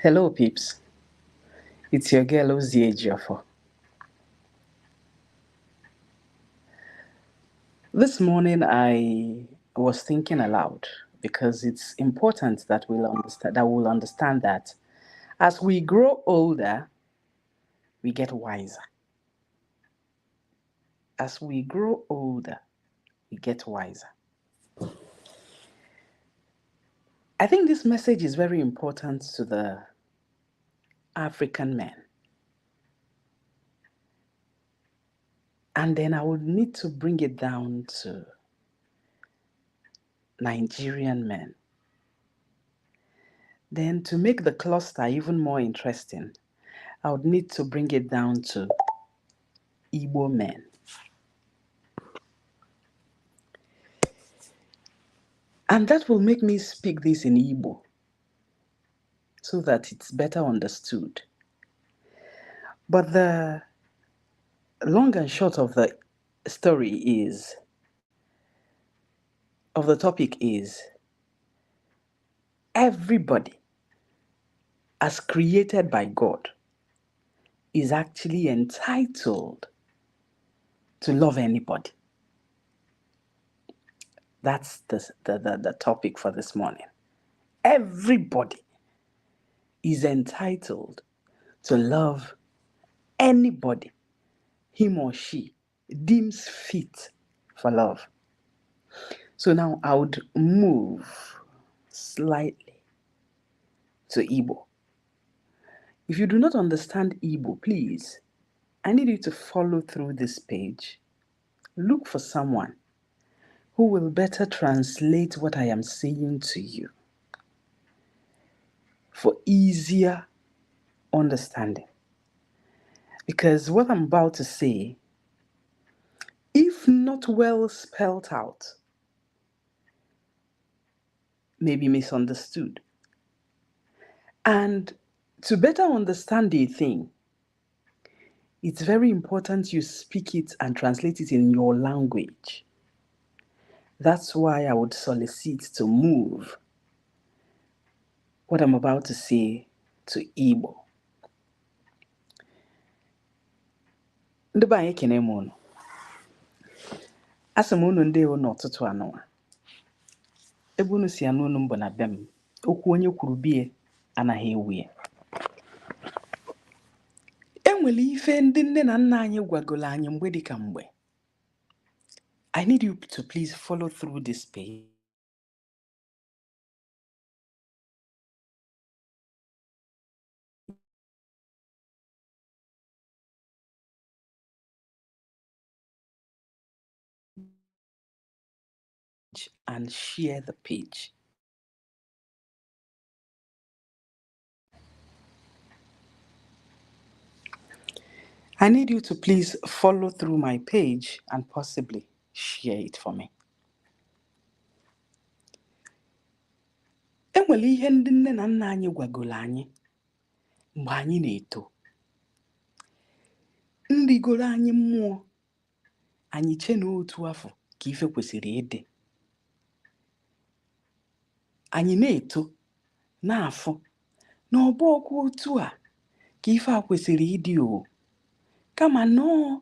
Hello, peeps. It's your girl Ozie Ejiofor. This morning, I was thinking aloud because it's important that we'll understand that as we grow older, we get wiser. As we grow older, we get wiser. I think this message is very important to the African men. And then I would need to bring it down to Nigerian men. Then to make the cluster even more interesting, I would need to bring it down to Igbo men. And that will make me speak this in Igbo so that it's better understood. But the long and short of the topic is, everybody, as created by God, is actually entitled to love anybody. That's the topic for this morning. Everybody is entitled to love anybody him or she deems fit for love. So now I would move slightly to Igbo. If you do not understand Igbo, please, I need you to follow through this page. Look for someone who will better translate what I am saying to you for easier understanding. Because what I'm about to say, if not well spelled out, may be misunderstood. And to better understand a thing, it's very important you speak it and translate it in your language. That's why I would solicit to move what I'm about to say to Igbo. Ndị be anyị ekene m unu. Asị m unu ndewo n'ụtụtụ anụnwa. Ebe unu si anụ unu mbụ na be m. Okwu onye kwuru bie anaghị ewu ya. Enwere ife ndị nne na nna anyị gwagolo anyị mgbe dịka mgbe. I need you to please follow through this page. And share the page. I need you to please follow through my page and possibly share it for me. Enwere ihe ndị nne na nna anyị gwagolo anyị mgbe anyị na-eto. Ndigoro anyị mmụọ anyị che na otu afọ ka ife kwesịrị ịdị. Anyị na-eto na-afụ na ọbụ ọkụ otu a ka ife a kwesịrị ịdị o. Kama nọọ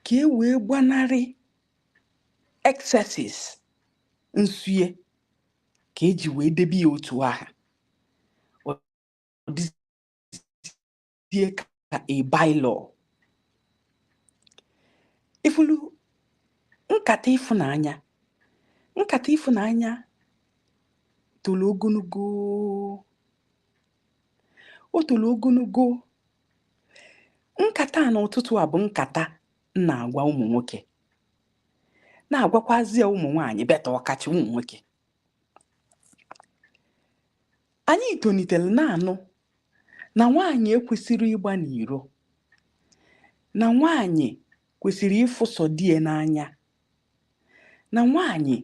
ka e wee gbanarị excesses nsue ka eji wee debe ya otu aha. Ọ dịzie ka a bylaw. Ifulu nkata ịfụnanya tolo ogologo. O tolo ogologo. Nkata n'ụtụtụ a bụ nkata na-agwa ụmụ nwoke. Na-agwakwazi ụmụ nwaanyị beta ọkacha ụmụ nwoke. Anyị tonitere na-anụ na nwaanyị ekwesịrị ịgba n'iro. Na nwaanyị kwesịrị ịfụsọ di ya n'anya. Na nwaanyị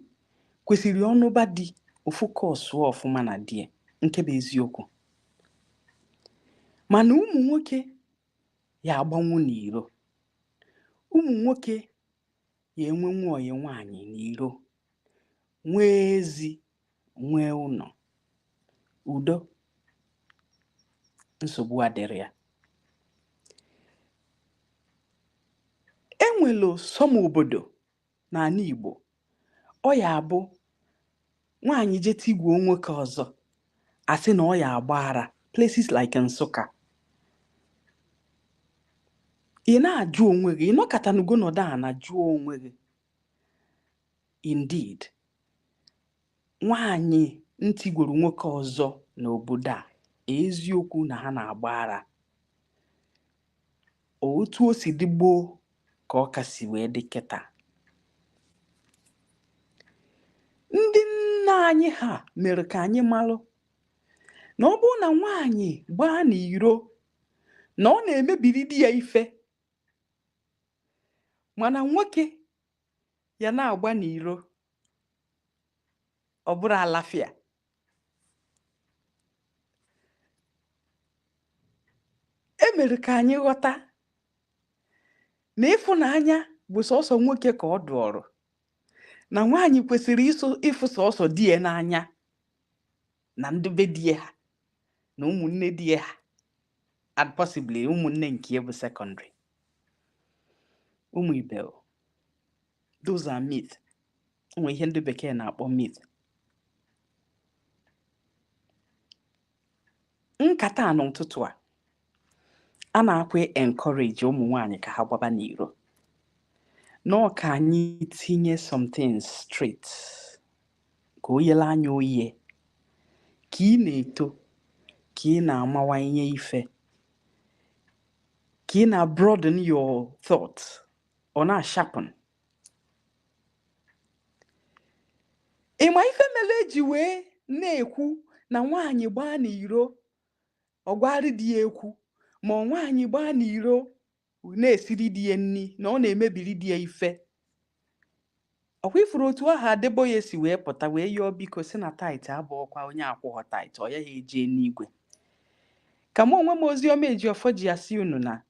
kwesịrị ọnụba di ofu kọsụ ọfụma na di ya, nke bụ eziokwu. Mana ụmụ nwoke ya agbanwu n'iro. Ụmụ nwoke ya enwenwu oyi nwaanyị n'iro. Nwee ezi, nwee ụnọ. Udo nsogbu adịrị ya. Enwelu some obodo n'ala Igbo ọ ya abụ nwaanyị jeti igwe nwoke ọzọ asị na ọ ya agba ara, places like Nsụka. Ị na-ajụ onwe gị, ịnọkọtanugo nọdụ a na jụọ onwe gị, indeed nwaanyị ntị gwuru nwoke ọzọ n'obodo a eziokwu na ha na-agba ara? Otu o si dị gboo ka ọ kasị wee dị kịta. Ndị nna anyị ha mere ka anyị malụ na ọ bụrụ na nwaanyị gbaa n'iro na ọ na-emebiri di ya ife, mana nwoke ya na-agba n'iro ọ bụrụ alafia. E mere ka anyị ghọta na ịfụnanya bụ sọsọ nwoke ka ọ dụọrọ, na nwaanyị kwesịrị ịfụ sọsọ di ya n'anya, na ndị be di ha na ụmụnne di ha, and possibly ụmụnne nke ya bụ secondary. Ụmụ ibe, those are myth. Onwe ihe ndị bekee na-akpọ myth. Nkata n'ụtụtụ a na-akwa encourage ụmụ nwaanyị ka ha gbaba n'iro, nọ ka anyị tinye some things straight, ka o yela anya oye, ka ị na-eto, ka ị na-amawanye ife, ka ị na-broaden your thoughts, ọ na-sharpen. Ịma ife mere eji wee na-ekwu na nwaanyị gbaa n'iro ọgwarị di ya ekwu, ma nwaanyị gbaa n'iro na-esiri di ya nni na ọ na-emebiri di ya ife? Ọkwa ifuru otu aha Adeboye si wee pụta wee yọọ biko si na taịtị abụọkwa onye akwụghọ taịtị, ọ ya eje n'igwe. Ka m onwe m Oziọma Ejiofọ ji asị unu na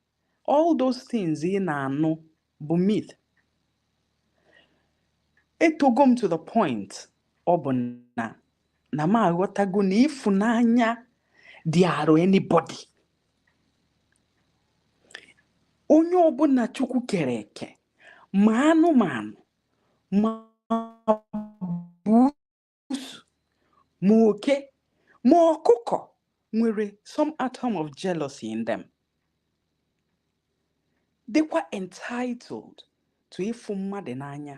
all those things ị na-anụ bụ myth. Etogo m to the point ọ bụ na m aghọtago na ịfụnanya dị arụ anybody. Onye ọbụla Chukwu kere eke, ma anụmanụ, ma buusu, ma oke, ma ọkụkọ nwere some atom of jealousy in them. They were entitled to ịfụ mmadụ n'anya.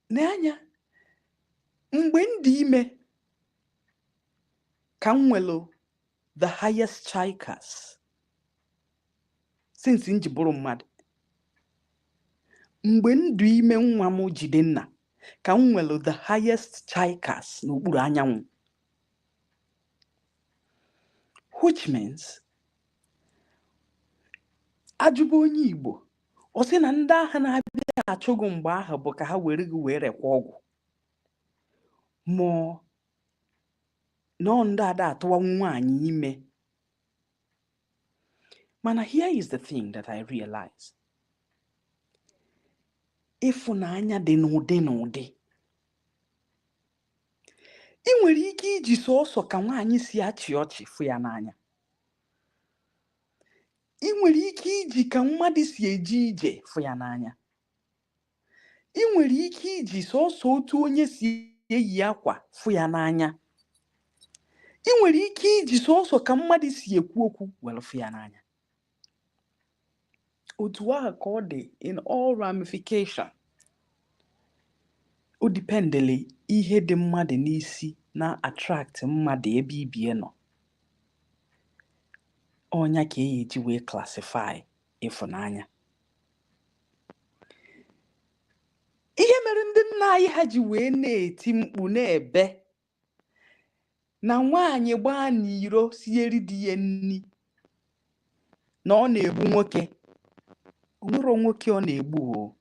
N'anya, mgbe m dị ime ka m nwelu the highest chikas since m ji bụrụ mmadụ. Mgbe m dị ime nwa m Jidenna ka m nwelu the highest chikas n'okpuru anyanwụ, which means ajụba onye Igbo ọ sị na ndị agha na-abịa achụgụ mgbe ahụ bụ ka ha were gị were kwa ọgwụ, ma nọ ndị ada atụwa nwaanyị ime. Mana here is the thing that I realize. Ịfụnanya dị n'ụdị n'ụdị. Ị nwere ike iji sọsọ ka nwaanyị si achị ọchị fụ ya n'anya. Ị nwere ike iji ka mmadụ si eje ije fụ ya n'anya. Ị nwere ike iji sọsọ otu onye si eyi akwa fụ ya n'anya. Ị nwere ike iji sọsọ ka mmadụ si ekwu okwu were fụ ya n'anya. Otu ahụ ka ọ dị in all ramification. O dependele ihe dị mmadụ n'isi na attract mmadụ ebe ibie nọ. Onya ka eji wee classify ịfụnanya. Ihe mere ndị nna anyị ha ji wee na-eti mkpu na-ebe na nwaanyị gbaa n'iro sieri di ya nni na ọ na-egbu nwoke. Onwero nwoke ọ na-egbu o.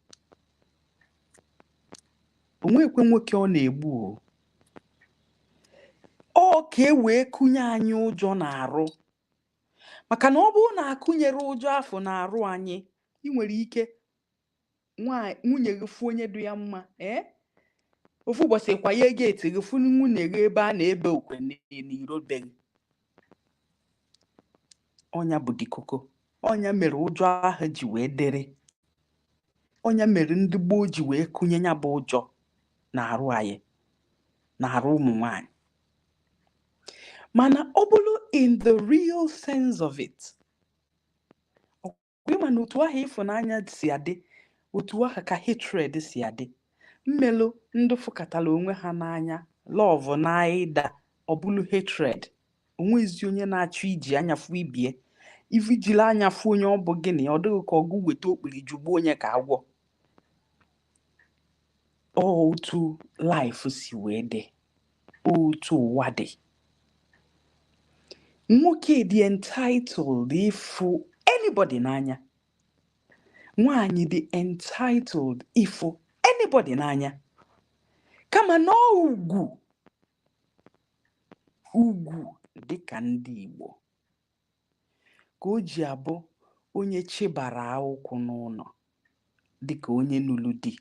Onwekwe nwoke ọ na-egbu o. Ọ ka e wee kụnye anyị ụjọ na-arụ. Maka na ọ bụrụ na akụnyere ụjọ afọ na-arụ anyị, ị nwere ike nwunye gị fụ onye dị ya mma, ofu ụbọchị kwa ya gate gị funu nwunye gị ebe a na-ebe okwe n'iro be gị. Ọnya bụ dikoko. Ọnya mere ụjọ ahụ ji wee dere. Ọnya mere ndị gboo ji wee kụnye ya bụ ụjọ na-arụ anyị, na-arụ ụmụ nwanyị. Mana ọ bụrụ in the real sense of it, mana otu ahụ ịfụnanya si adị, otu ahụ ka hatred si adị. Mmelụ ndị fụkatala onwe ha n'anya, love na ịda, ọ bụrụ hatred. Onwezi onye na-achọ iji anyafu ibie. Ivijili anyafu onye ọ bụ gịnị, ọ dịghị ka ọgụ weta okpiri jugbu onye ka agwọ. Otu life si wee dị, otu ụwa dị. Nwoke dị entitled ịfụ anybody n'anya. Nwaanyị dị entitled ịfụ anybody n'anya. Kama na ugwu dịka ndị Igbo ka o ji abụ onye chịbara akwụkwọ n'ụlọ dịka onye nụrụ di.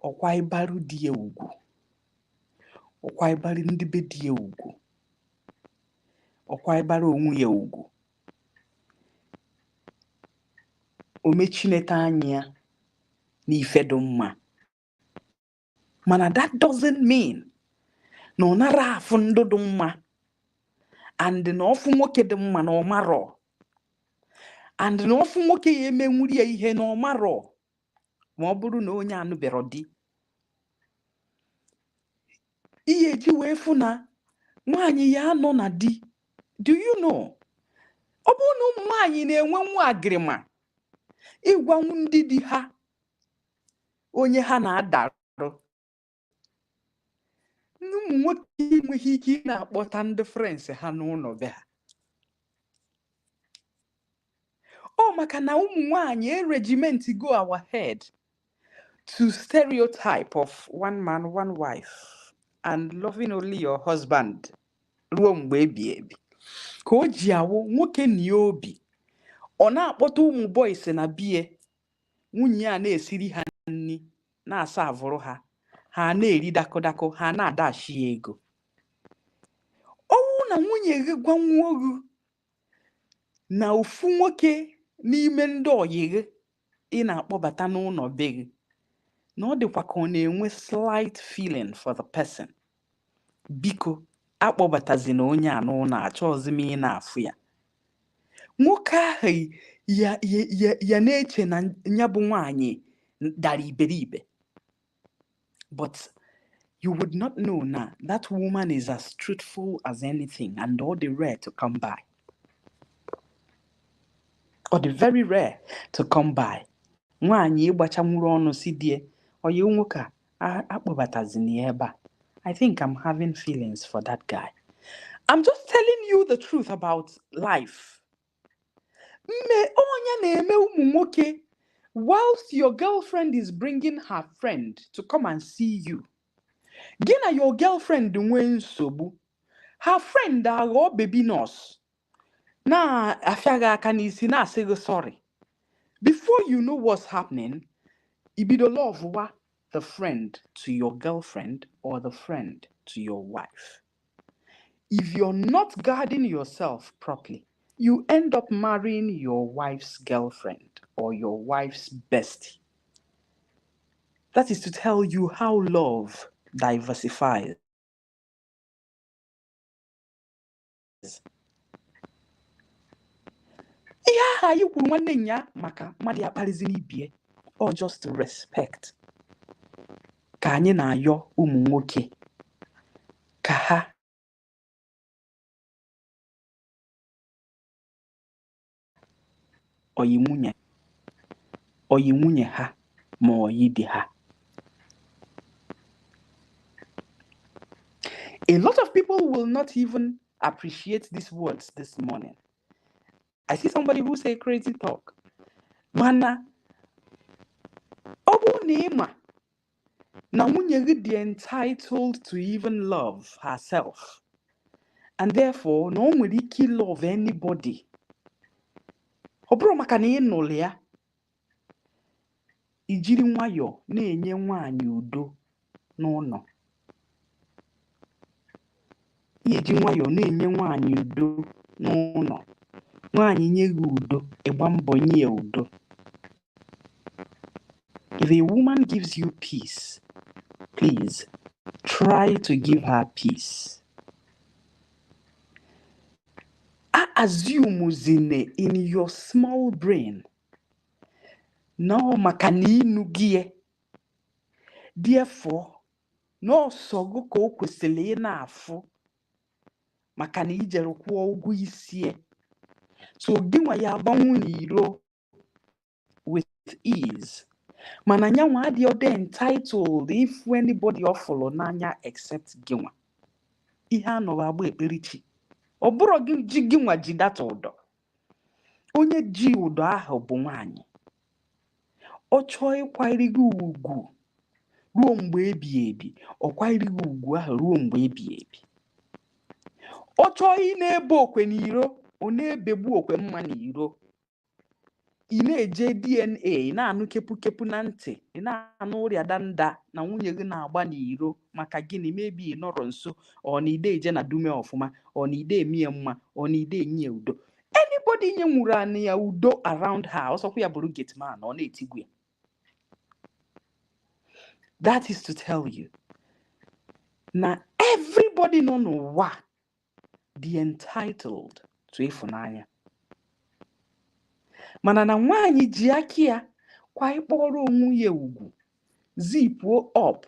Ọkwa ịbarụ di ya ugwu, ọkwa ịbarụ ndị be di ya ugwu, ọkwa ịbarụ onwe ya ugwu. O mechinete anya n'ife dị mma. Mana that doesn't mean na ọ nara afụ ndụ dị mma, and na ọfụ nwoke dị mma na ọmarọ, and na ọfụ nwoke ya emenwuri ya ihe na ọmarọ, ma ọ bụrụ na onye anụbero di. Ihe eji wee fụ na nwaanyị ya anọ na di. Do you know? Ọ bụrụ na ụmụ nwaanyị na-enwe nwa agịrịma ịgwa ndị di ha onye ha na-adarụ, ụmụ nwoke enweghị ike ị na-akpọta ndị friends ha n'ụlọ be ha. Ọ maka na ụmụ nwaanyị regiment go our head to stereotype of one man, one wife, and loving only your husband ruo mgbe ebi ebi. Ka o ji awụ nwoke na obi, ọ na-akpọta ụmụ boys na bie, nwunye a na-esiri ha nri, na-asa avụrụ ha, ha na-eri dakọdakọ, ha na-adashi ya ego. Ọwụ na nwunye gị gwa nwa gị na ofu nwoke n'ime ndị oyi gị ị na-akpọbata n'ụlọ be gị, na ọ dịkwa ka ọ na-enwe slight feeling for the person. Biko akpọbatazi na onye a n'ụlọ, achọghịzi m ị na-afụ ya. Nwoke ahụ ya na-eche na ya bụ nwaanyị dara iberibe. But you would not know now that woman is as truthful as anything, and all the rare to come by. Or the very rare to come by. Nwaanyị ịgbacha nwụrụ ọnụ si die, oyi nwoke a akpọbatazi na ebe a. I think I'm having feelings for that guy. I'm just telling you the truth about life. Me onye na-eme ụmụ nwoke whilst your girlfriend is bringing her friend to come and see you. Gị na your girlfriend nwee nsogbu, her friend aghọ baby nurse, na-afịa gị aka n'isi na-asị gị sorry. Before you know what's happening, ibido love the friend to your girlfriend or the friend to your wife. If you're not guarding yourself properly, you end up marrying your wife's girlfriend or your wife's bestie. That is to tell you how love diversifies. Yeah, you could one thing, ya maka madia palizini or just to respect. Ka anyị na-ayọ ụmụ nwoke ka ha oyi nwunye ha ma oyi di ha. A lot of people will not even appreciate these words this morning. I see somebody who say crazy talk. Mana ọ bụ na ịma na nwunye gị dị entitled to even love herself, and therefore na o nwere ike love anybody. Ọ bụrụ maka na ị nụrụ ya, ijiri nwayọ na-enye nwaanyị udo n'ụlọ. Ihe ji nwayọọ na-enye nwaanyị udo n'ụlọ. Nwaanyị nye gị udo, ịgba mbọ nye ya udo. If a woman gives you peace, please try to give her peace. Assume in your small brain no maka na inu gị, therefore no sogo ka o kwesịrị ị na-afụ maka na ijere kwụọ ụgwọ isi. So gị nwa ya agbanwu n'iro with ease. Mana nyanwa adị ode entitled if anybody ọfụlụ n'anya except gị nwa. Ihe anọghị agba ekperichi. Ọ bụrụ gị nwa ji data ụdọ. Onye ji ụdọ ahụ bụ nwaanyị. Ọ chọọ ịkwanyere gị ugwu ruo mgbe ebighị ebi, ọ kwanyere gị ugwu ahụ ruo mgbe ebighị ebi. Ọ chọọ ị na-ebe okwe n'iro, ọ na-ebegbu okwe mma n'iro. Ị na-eje DNA, ị na-anụ kepu na ntị, ị na-anụ ụrịa danda na nwunye gị na-agba n'iro maka gịnị mebi ị nọrọ nso, ọ na ide eje na dume ọfụma, ọ na ide emie mma, ọ na ide enye udo. Anybody nye nwuru anị ya udo around her, ọsọkwa ya bụrụ gate man, ọ na-etigwu ya. That is to tell you na everybody nọ n'ụwa dị entitled to ịfụnanya. Mana na nwaanyị ji aka ya kwa ịkpọrọ onwe ya ugwu, zipuo up,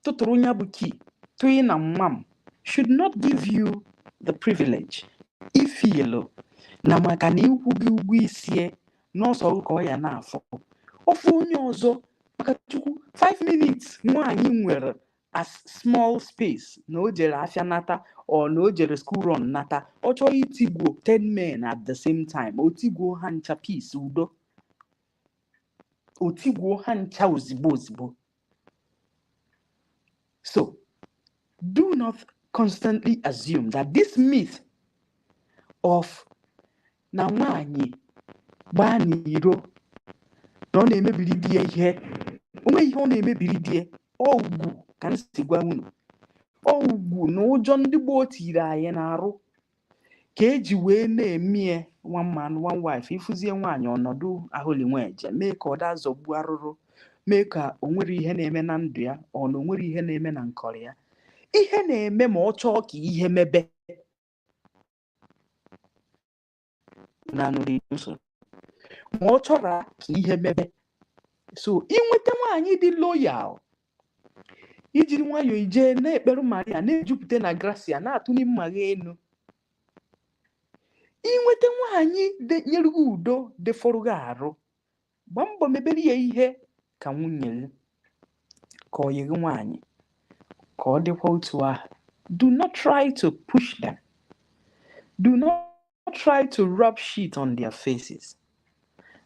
tụtụrụ nya bụ key, tụị na mmam, should not give you the privilege ifilo na maka na ikwu gị ugwu isie n'ọsọ ka ọ ya na-afọ. Ofu onye ọzọ maka Chukwu 5 minutes nwaanyị nwere as small space na o jere afịa nata or na o jere school run nata, ọ chọọ itigwo 10 men at the same time, o tigwo ha ncha peace udo, o tigwo ha ncha ozigbo. So do not constantly assume that this myth of na nwaanyị gbaa n'iro na ọ na-emebiri di ya ihe, onwe ihe ọ na-emebiri di ya, ugwu ka m si gwa unu. Ugwu na ụjọ ndị gboo tiri anyị na-arụ ka eji wee na-emie one man one wife. Ifuzie nwaanyị ọnọdụ ahụli nweje, mee ka ọ dazọgbu arụrụ, mee ka o nwere ihe na-eme na ndụ ya, ọ na o nwere ihe na-eme na nkọrọ ya. Ihe na-eme ma ọ chọọ ka ihe mebe na nụrụ nso, ma ọ chọrọ ka ihe mebe. So inweta nwaanyị dị loyal, ijiri nwayọọ ije na-ekperu Maria, na-ejupụta na gracia, na-atụli mma gị enu. Inweta nwaanyị nyere gị udo defọrọ gị arụ, gba mbọ mebere ya ihe ka nwunye gị, ka ọ yiri nwaanyị, ka ọ dịkwa otu ahụ. Do not try to push them. Do not try to rub shit on their faces.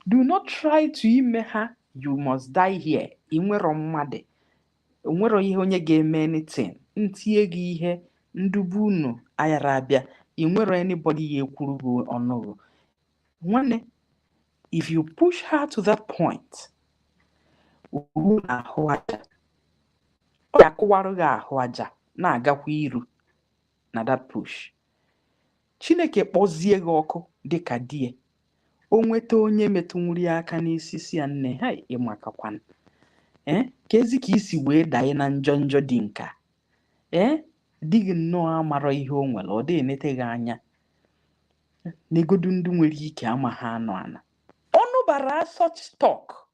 Do not try to ime ha you must die here. Inwero mmadụ, onwero ihe onye ga-eme anything, ntinye gị ihe ndubu unu ayara abịa, inwero anybody ya ekwuru gị ọnụ. Nwanne, if you push her to that point, uru na ahụ aja, ọ ga-akụwarụ gị ahụ aja na-agakwa iru na that push. Chineke kpọzie gị ọkụ dịka die, o nweta onye metụnwuri aka n'isi si ya nne ha ịmakakwana ka ezi ka isi wee daị na njọ dị nka dị gị nnọọ amarọ ihe o nwere, ọ dị enete gị anya n'egodu ndị nwere ike ama ha anọ ana. Ọnụ bara such talk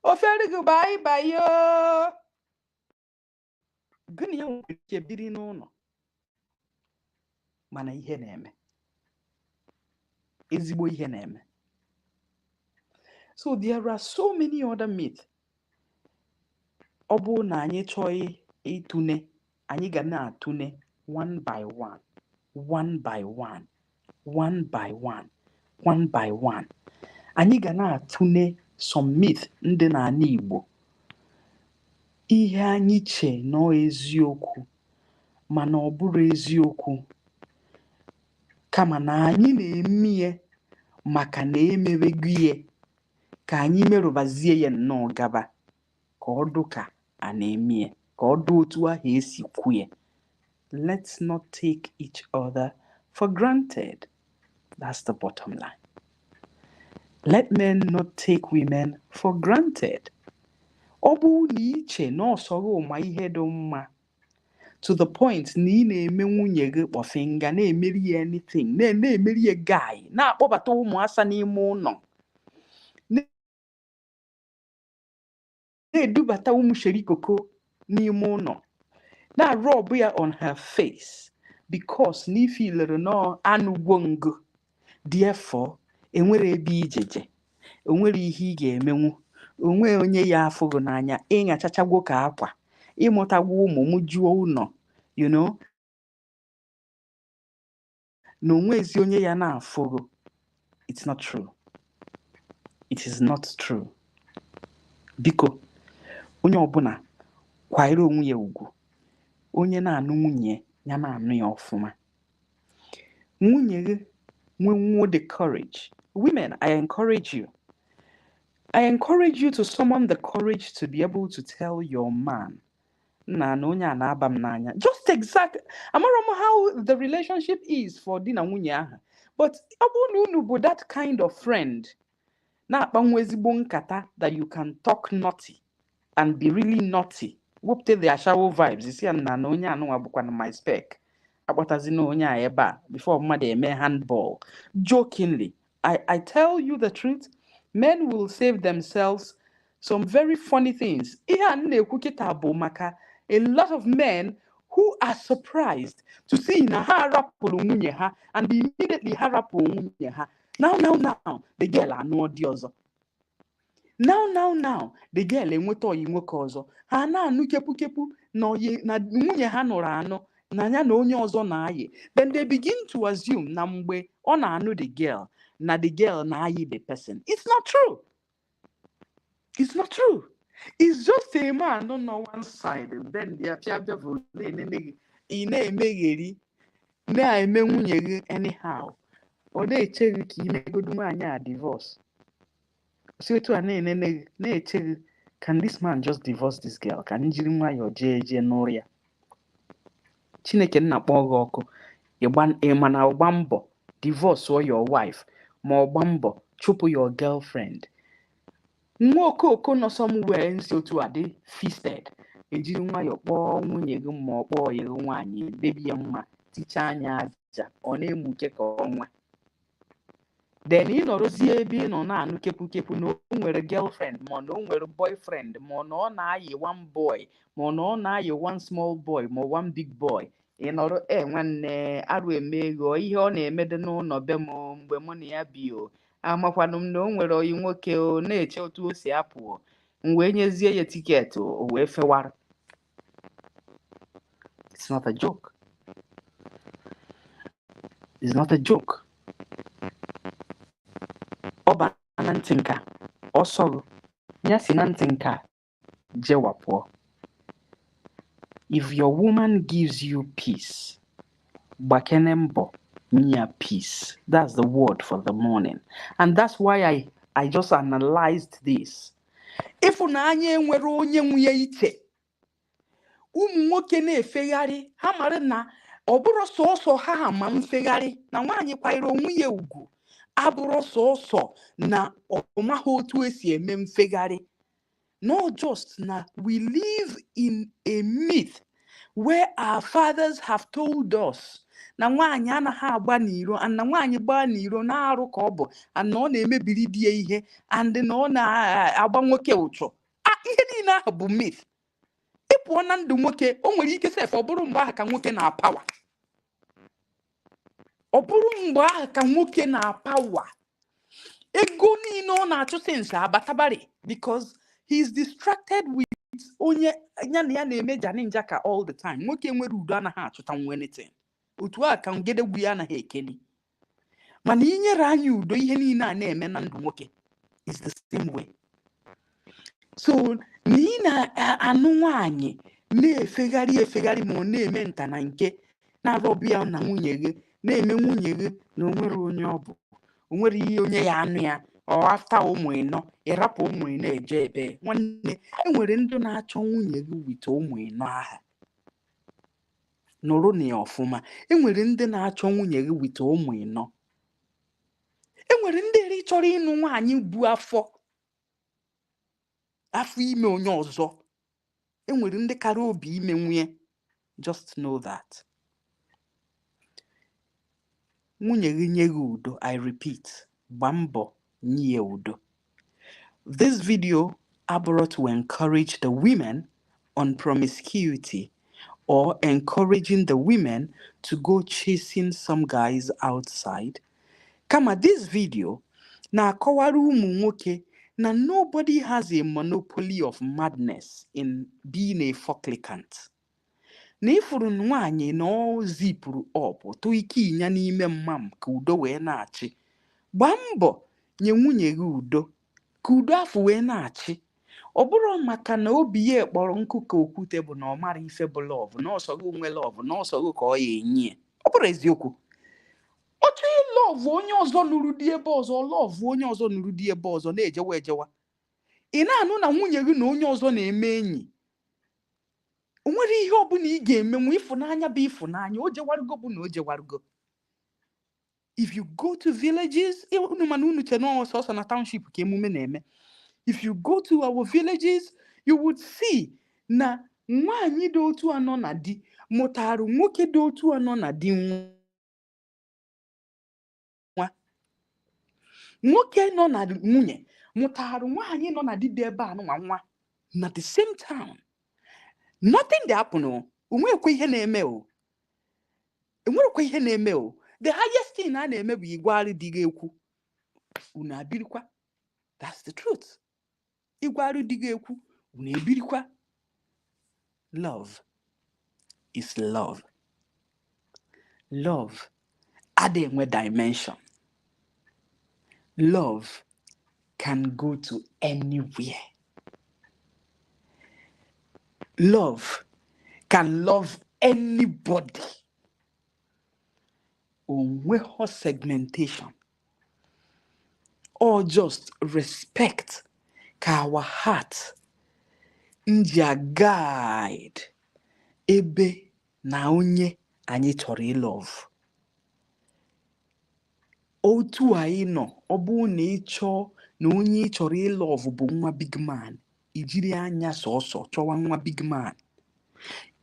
ofere gị bayo gịnị ya nwere ike biri n'ụlọ, mana ihe na-eme, ezigbo ihe na-eme. So there are so many other myths. Ọ bụ na anyị chọọ ịtụne, anyị ga na-atụne one by one, one by one, one by one, one by one. Anyị ga na-atụne some myth ndị n'ala Igbo, ihe anyị che nọ eziokwu mana ọ bụrụ eziokwu, kama na anyị na-emie maka na emewego ihe ka anyị merụbazie ya nnọọ gaba ka ọ dụka a na-eme ka ọ dị otu ahụ esi kwue. Let's not take each other for granted. That's the bottom line. Let men not take women for granted. Ọ bụ na iche na ọsọrọ ụma ihe dị mma to the point na ị na-eme nwunye gị kpọfinga na-emeri ya anything na-emeri ya guy na-akpọbata ụmụasa n'ime ụlọ na-edubata ụmụ sherikoko n'ime ụlọ na-rub ya on her face because na ifilere na anụgwo ngụ. Therefore, enwere ebe ijeje, enwere ihe ị ga-emenwu, onwe onye ya afụghị n'anya, ịṅachachagwo ka akwa, ịmụtagwo ụmụ m juo ụlọ, na onwezi onye ya na-afụghị. It's not true. It is not true. Biko, onye ọbụla kwanyere onwe ya ugwu. Onye na-anụ nwunye ya na-anụ ya ọfụma. Nwunye gị nwenwuo the courage. Women, I encourage you. I encourage you to summon the courage to be able to tell your man, na onye a na-aba m n'anya. Just exactly. Amara m how the relationship is for di na nwunye ahụ. But ọ bụ na unu bụ that kind of friend na-akpanwe ezigbo nkata that you can talk naughty and be really naughty. Wepụta the ashawo vibes. Isi ya na onye anụnwa bụkwa na my spec. Akpọtazi na onye a ebe a before mmadụ eme handball. Jokingly, I tell you the truth, men will save themselves some very funny things. Ihe a na-ekwu kịta bụ maka a lot of men who are surprised to see na ha rapụrụ nwunye ha and immediately ha rapụrụ nwunye ha. Now, the girl anụọ di ọzọ. Now, the girl enweta oyi nwoke ọzọ. Ha na-anụ kepu na nwunye ha nụrụ anụ na ya na onye ọzọ na-ayị. Then they begin to assume na mgbe ọ na-anụ the girl na-ayị the person. It's not true. It's not true. It's just a man on one side, and then they appear devil na-emegheri na-eme nwunye gị anyhow. Ọ na-echeghị ka imegodu nwaanyị a divorce. So etu a na-echeghị, can this man just divorce this girl? Ka anyị jiri nwayọọ jee n'ụrụ ya. Chineke nna kpọọ gị ọkụ ịma na ọgba mbọ divorce your wife ma ọgba mbọ chụpụ your girlfriend. Nwa okoko nọ somewhere nsi otu a dị feasted, ejiri nwayọọ kpọọ nwunye gị ma ọ kpọọ ya nwaanyị debi ya mma ticha anya aja ọ na-emuke ka ọnwa. Then ị nọrọzie ebe ị nọ na-anụ kepu na o nwere girlfriend ma na o nwere boyfriend ma na ọ na-ayị one boy ma na ọ na-ayị one small boy ma one big boy. Ị nọrọ nwanne arụ emego ihe ọ na-emede n'ụlọ be m mgbe mụ na ya bi o. Amakwanụ m na o nwere oyi nwoke o na-eche otu o si apụ m wee nyezie ya tiketi o wee fewara. It's not a joke. It's not a joke. Ọ ba na ntị nka ọ sọrọ ya si na ntị nka jewapụọ. If your woman gives you peace, gbakene mbọ nye peace. That's the word for the morning. And that's why I just analyzed this. Ịfụnanya enwere onye nwunye iche. Ụmụ nwoke na-efegharị ha mara na ọ bụrụ sọsọ ha ma mfegharị na nwaanyị kwanyere onwe ya ugwu. Abụrụ sọsọ na ọmaghị otu esi eme mfegharị. Not just na we live in a myth where our fathers have told us na nwaanyị anaghị agba n'iro and na nwaanyị gbaa n'iro na-arụ ka ọ bụ and na ọ na-emebiri di ya ihe and na ọ na-agba nwoke ụchụ. Ihe niile ahụ bụ myth. Ịpụọ na ndụ nwoke o nwere ike sef ọ bụrụ mgbe ahụ ka nwoke na-apawa. Ọ bụrụ mgbe ahụ ka nwoke na-apawa. Ego niile ọ na-achụ sense abatabari because he is distracted with onye ya na ya na-eme janinjaka all the time. Nwoke nwere udo anaghị achụta anything. Otu a ka ngedegwu ya anaghị ekeli. Mana inyere anyị udo ihe niile a na-eme na ndụ nwoke is the same way. So n'i na-anụ nwaanyị na-efegharị ma ọ na-eme nta na nke na-arọbịa na nwunye gị na-eme nwunye gị na onwere onye ọ bụ onwere ihe onye ya anụ ya or after ụmụ ịnọ ịrapụ ụmụ ịnọ eje ebe. Nwanne, enwere ndị na-achọ nwunye gị wit ụmụ ịnọ aha. Nụrụ na ya ọfụma, enwere ndị na-achọ nwunye gị wit ụmụ ịnọ. Enwere ndị chọrọ ịnụ nwaanyị bu afọ ime onye ọzọ. Enwere ndị kara obi ime nwunye. Just know that. Nwunye gị nye gị udo, I repeat, gbaa mbọ nye udo. This video abụrụ to encourage the women on promiscuity or encouraging the women to go chasing some guys outside. Kama this video na-akọwara ụmụ nwoke na nobody has a monopoly of madness in being a fornicant. Na ifuru nwaanyị na ọ zipụrụ ọpụ tụ ike ịnya n'ime mmam ka udo wee na-achị. Gbaa mbọ nye nwunye gị udo ka udo afọ wee na-achị. Ọ bụrụ maka na obi ya kpọrọ nkụ ka okwute bụ na ọ mara ife bụ lọvụ, na ọsọ gị nwe lọvụ, na ọsọ gị ka ọ ya enye. Ọ bụrụ eziokwu. Otu lọvụ onye ọzọ nụrụ di ebe ọzọ, lọvụ onye ọzọ nụrụ di ebe ọzọ na-ejewa ejewa. Ị na-anụ na nwunye gị na onye ọzọ na-eme enyi. O nwere ihe ọ bụla ị ga-eme nwe ịfụnanya bụ ịfụnanya. O jewarugo bụ na o jewarugo. If you go to villages, unu mana unu che na ọsọsọ na township ka emume na-eme. If you go to our villages, you would see na nwaanyị dị otu anọ na di mụtarụ nwoke dị otu anọ na di nwa. Nwoke nọ na nwunye mụtarụ nwaanyị nọ na di dị ebe anụ nwa na the same town. Nothing dey happen o. Onwekwe ihe na-eme o. Enwerekwe ihe na-eme o. The highest thing a na-eme bụ igwari di gị ekwu. Unu abirikwa. That's the truth. Igwari di gị ekwu, unu ebirikwa. Love is love. Love adị enwe dimension. Love can go to anywhere. Love can love anybody. Onweho segmentation or just respect ka our heart nja guide ebe na onye anyị chọrọ ilove. Otu anyị nọ, ọ bụ na ịchọ na onye ị chọrọ ilove bụ nwa big man, ijiri anya sọsọ chọwa nwa big man.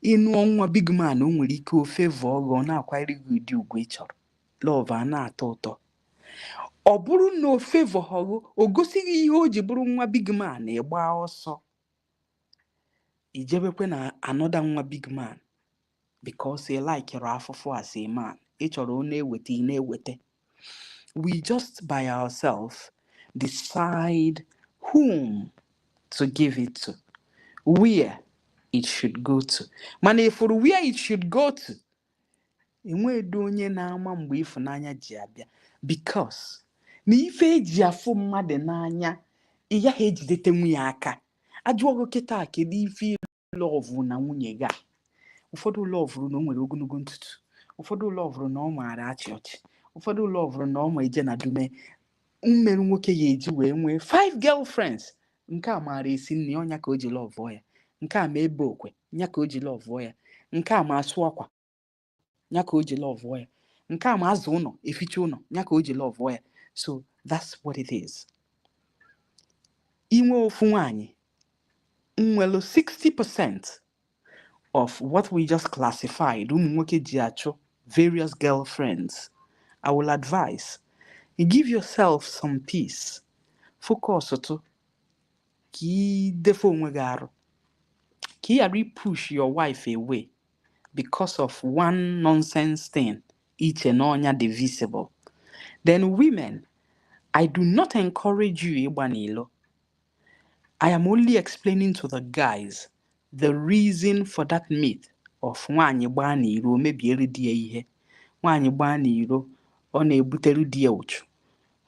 Ịnụọ nwa big man, o nwere ike ofe vọgọ na-akwanyere gị ụdị ugwu ị chọrọ. Love a na-atọ ụtọ. Ọ bụrụ na ofe vọgọ o gosighị ihe o ji bụrụ nwa big man, ịgba ọsọ ijebekwe na another nwa big man because ị like afụfụ as a man. Ị chọrọ ọ na-eweta ị na-eweta. We just by ourselves decide whom to give it to, where it should go to. Mana ifuru where it should go to, enwedo onye na-ama mgbe ịfụnanya ji abịa because na ife eji afụ mmadụ n'anya ị ya ha ejidete nwunye aka. Ajụọgo kịta kedu ife lọvụ na nwunye gị. Ụfọdụ lọvụrụ na o nwere ogologo ntutu. Ụfọdụ lọvụrụ na ọ maara achị ọchị. Ụfọdụ lọvụrụ na ọ ma eje na dume. Mmerụ nwoke ya eji wee nwee 5 girlfriends. Nke a maara esi nri, ọnya ka o ji lọvụọ ya. Nke a ma ebe okwe, nya ka o ji lọvụọ ya. Nke a ma asụ akwa, nya ka o ji lọvụọ ya. Nke a ma azụ ụlọ, eficha ụlọ, nya ka o ji lọvụọ ya. So that's what it is. Inwe ofu nwaanyị nwelu 60% of what we just classified ụmụ nwoke ji achụ various girlfriends. I will advise you give yourself some peace. Focus to ka ị defo onwe gị arụ. Ka ị ghara push your wife away because of one nonsense thing iche na ọnya dị visible. Then women, I do not encourage you ịgba n'ilo. I am only explaining to the guys the reason for that myth of nwaanyị gbaa n'iro mebiere di ya ihe. Nwaanyị gbaa n'iro ọ na-ebutere di ya ụchụ.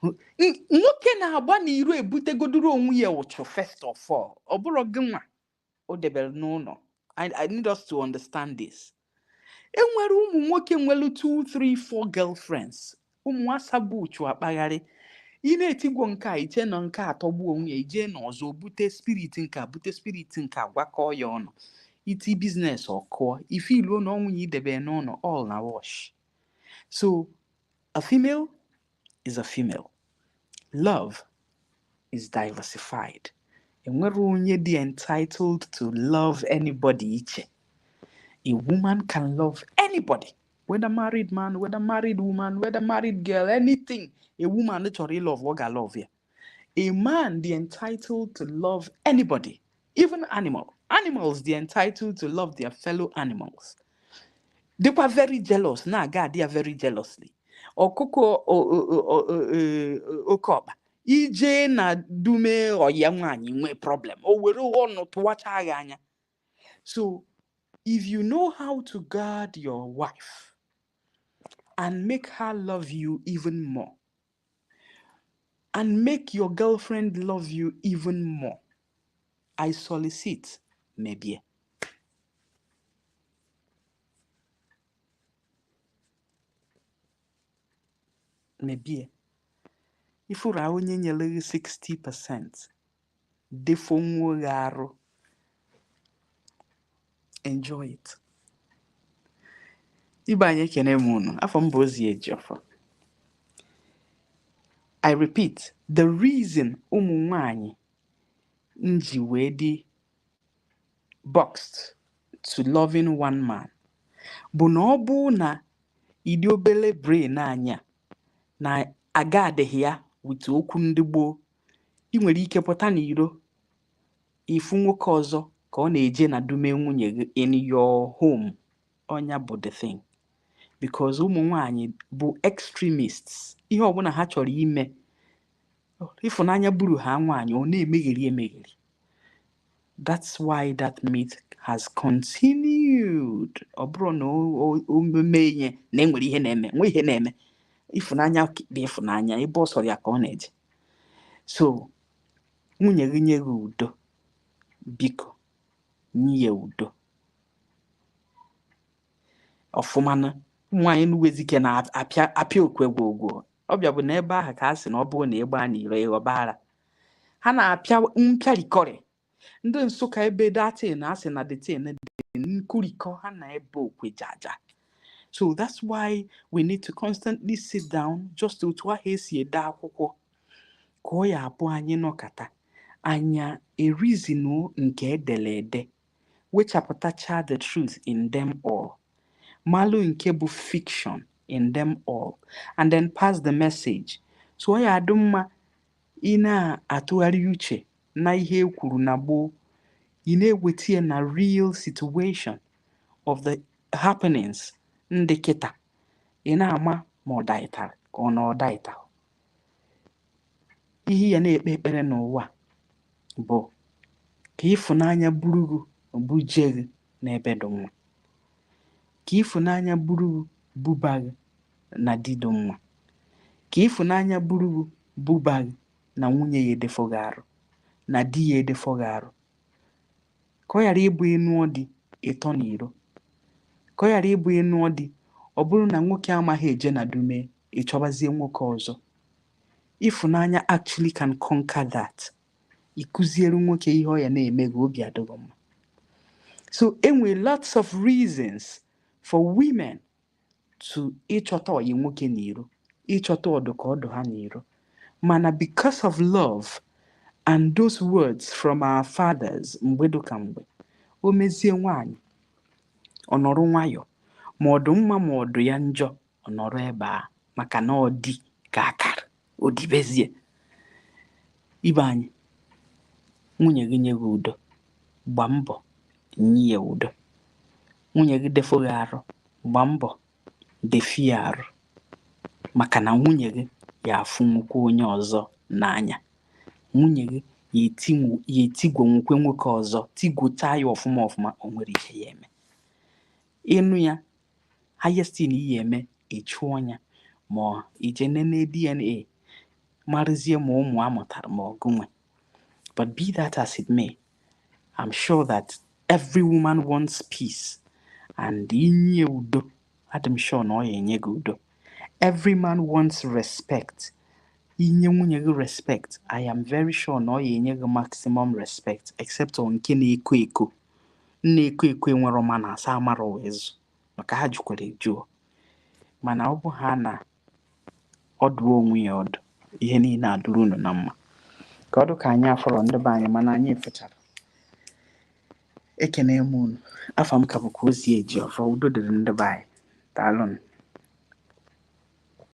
Nwoke na-agba n'iro ebutegodoro onwe ya ụchụ first of all. Ọ bụrụ gị nwa o debere n'ụlọ. I need us to understand this. Enwere ụmụ nwoke nwere 2, 3, 4 girlfriends. Ụmụ asabu ụchụ akpagharị. ị na-etigwo nke a iche nọ nke atọgbuo onwe ya ije n'ọzọ bute spirit nke a bute spirit nke a gwakọọ ya ọnụ iti biznes ọkụọ ife iluo na ọnwụ ya idebe n'ụlọ all na wash. So a female is a female. Love is diversified. Enwere onye dị entitled to love anybody iche. A woman can love anybody, whether married man, whether married woman, whether married girl, anything. A woman literally love what I love here. A man the entitled to love anybody, even animal. Animals they entitled to love their fellow animals. They were very jealous. Nah, God, they are very jealously. Ọkụkọ okoba ije na dume oya nwanyi nwe problem o were ọnụ tụwacha agha anya. So if you know how to guard your wife and make her love you even more, and make your girlfriend love you even more, I solicit maybe. Maybe. If you are only 60%, defo nwo enjoy it. Ibanye kene munu, afọ mbụ ozi ejiofor. I repeat, the reason ụmụ nwanyị nji wee dị boxed to loving one man bụ na ọ bụ na ịdị obele brain anya na aga adịghị ya with okwu ndị gboo. Ị nwere ike pụta n'iro ifu nwoke ọzọ ka ọ na-eje na dume nwunye gị in your home. Onya bụ the thing. Because ụmụ nwanyị bụ extremists. Ihe ọbụla ha chọrọ ime ịfụnanya buru ha nwanyị ọ na-emegheri emegheri. That's why that myth has continued. Ọ bụrụ na omume ihe na enwere ihe na-eme nwe ihe na-eme ịfụnanya bụ ịfụnanya ebe ọ sọrọ ya ka ọ na-eje. So nwunye gị nye gị udo, biko nye ya udo ọfụmanụ. Nwaanyị nuwezike na-apịa okwe gwogwo ọbịa bụ na ebe ahụ ka a sị na ọ bụrụ na ịgba n'iro ịghọbara ha na-apịa mpịarikọrị. Ndị Nsụka ebe datin asị na detin nkurikọ ha na ebe okwe jaja. So that's why we need to constantly sit down just otu ahụ esi ede akwụkwọ ka ọ ya abụ anyị nọkata anya erizinu nke edele ede wechapụtacha the truth in them all, malụ nke bụ fiction in them all, and then pass the message. So ọ ya adụ mma ị na-atụgharị uche na ihe ekwuru na gboo, ị na-eweta na real situation of the happenings ndị kịta. Ị na-ama ma ọ daịtara ka ọ na ọ daịtara. Ihe ya na-ekpe ekpere n'ụwa bụ ka ịfụnanya buru buje gị n'ebe dị mma, ka ịfụnanya buru buba gị na di dị mma, ka ịfụnanya buru buba gị na nwunye ya edefọghị arụ na di ya edefọghị arụ. Ka ọ ghara ịbụ ịnụ ọdị ịtọ n'iro, ka ọ ghara ịbụ ịnụ ọdị ọ bụrụ na nwoke amaghị eje na dume ịchọbazie nwoke ọzọ. Ịfụnanya actually can conquer that. Ịkụziere nwoke ihe ọ ya na-eme gị obi adịghị mma. So enwere lots of reasons for women to ịchọta ọyị nwoke n'iro, ịchọta ọdụ ka ọdụ ha n'iro. Mana because of love and those words from our fathers mgbe ka mgbe, o mezie nwaanyị ọ nọrọ nwayọ ma ọdụ mma ma ọdụ ya njọ ọ nọrọ ebe a maka na ọ dị ka akara o dibezie. Ibe anyị nwunye gị nye gị udo, gba mbọ nye ya udo. Nwunye gị defọghị arụ, gba mbọ defie arụ, maka na nwunye gị ya afụ nwukwu onye ọzọ n'anya. Nwunye gị ya etigwo nwukwe nwoke ọzọ, tigwochaa ya ọfụma ọfụma, o nwere ihe ya eme. Ịnụ ya highest in ihe eme ịchụọ ya ma ije nene DNA marụzie ma ụmụ amụtara ma ọgụnwe. But be that as it may, I'm sure that every woman wants peace, and inye udo, I'm sure na ọ ya enye gị udo. Every man wants respect, inye nwunye gị respect, I am very sure na ọ ya enye gị maximum respect, except on nke na-eko eko. Na-eko eko enwere ọma na asa amara wezu maka ha jukwara ejuo. Mana ọ bụ ha na ọdụ onwe ya ọdụ, ihe niile adụrụ unu na mma. Ka ọdụ ka anyị afọrọ ndị be anyị, mana anyị efechara. Ekene m unu. Afa m ka bụkwa Ozi Eji Ọfọ. Udo dịrị ndị be anyị. Daalụ.